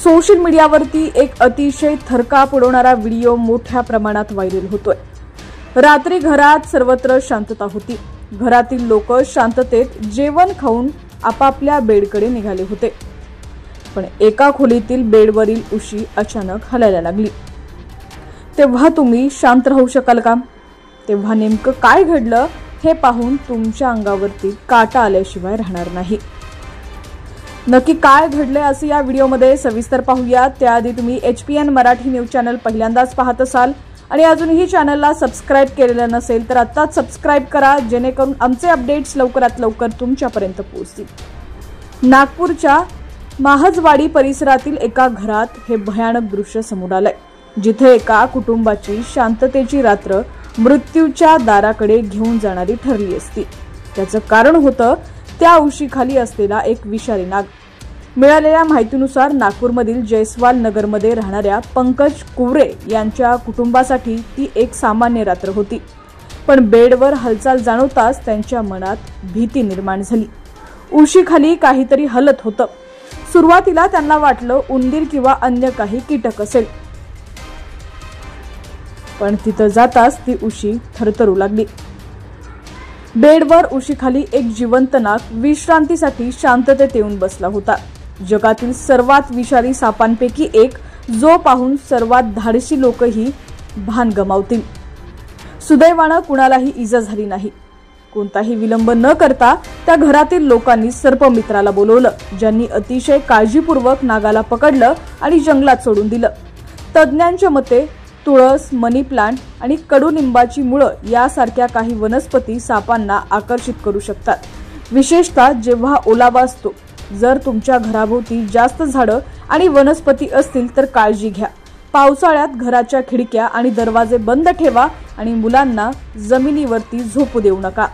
Social मीडियावरती एक अतिशय थरकाप उडवणारा व्हिडिओ मोठ्या प्रमाणात व्हायरल होतोय। रात्री घरात सर्वत्र शांतता होती। घरातील लोक शांततेत जेवण खाऊन आपापल्या बेडकडे निघाले होते, पण एका खोलीतील बेडवरील उशी अचानक हलायला लागली। तेव्हा तुम्ही शांत राहू शकाल का? तेव्हा नेमकं काय घडलं हे पाहून तुमच्या अंगावरती काटा आल्याशिवाय राहणार नाही। नक्की काय घडले असे या व्हिडिओमध्ये सविस्तर पाहूया। त्याआधी तुम्ही HPN मराठी न्यूज चॅनल पहिल्यांदाच पाहत असाल आणि अजूनही चॅनलला सबस्क्राइब केलेलं नसेल तर आत्ताच सबस्क्राइब करा, जेणेकरून आमचे अपडेट्स लवकरात लवकर तुमच्यापर्यंत पोहोचतील। नागपूरच्या महाजवाडी परिसरातील एका घरात हे भयानक दृश्य समोर आलंय, जिथे एका कुटुंबाची शांततेची रात्र मृत्यूच्या दाराकडे घेऊन जाणारी ठरली असती। त्याचं कारण होतं त्या उशीखाली असलेला एक विषारी नाग। मिळालेल्या माहितीनुसार नागपूरमधील जयस्वाल नगरमध्ये राहणाऱ्या पंकज कुवरे यांच्या कुटुंबासाठी ती एक सामान्य रात्र होती, पण बेडवर हालचाल जाणवताच त्यांच्या मनात भीती निर्माण झाली। उशीखाली काहीतरी हलत होतं। सुरुवातीला त्यांना वाटलं उंदीर किंवा अन्य काही कीटक असेल, पण तिथं जाताच ती उशी थरथरू लागली। बेडवर उशीखाली एक जिवंत नाग विश्रांतीसाठी शांततेत येऊन बसला होता। जगातील सर्वात विषारी सापांपैकी एक, जो पाहून सर्वात धाडसी लोकही भान गमावतील। सुदैवानं कुणालाही इजा झाली नाही। कोणताही विलंब न करता त्या घरातील लोकांनी सर्पमित्राला बोलवलं, ज्यांनी अतिशय काळजीपूर्वक नागाला पकडलं आणि जंगलात सोडून दिलं। तज्ज्ञांच्या मते तुळस, मनी प्लांट आणि कडुनिंबाची मुळं यासारख्या काही वनस्पती सापांना आकर्षित करू शकतात, विशेषतः जेव्हा ओलावा असतो। जर तुमच्या घराभोवती जास्त झाडं आणि वनस्पती असतील तर काळजी घ्या। पावसाळ्यात घराच्या खिडक्या आणि दरवाजे बंद ठेवा आणि मुलांना जमिनीवरती झोपू देऊ नका।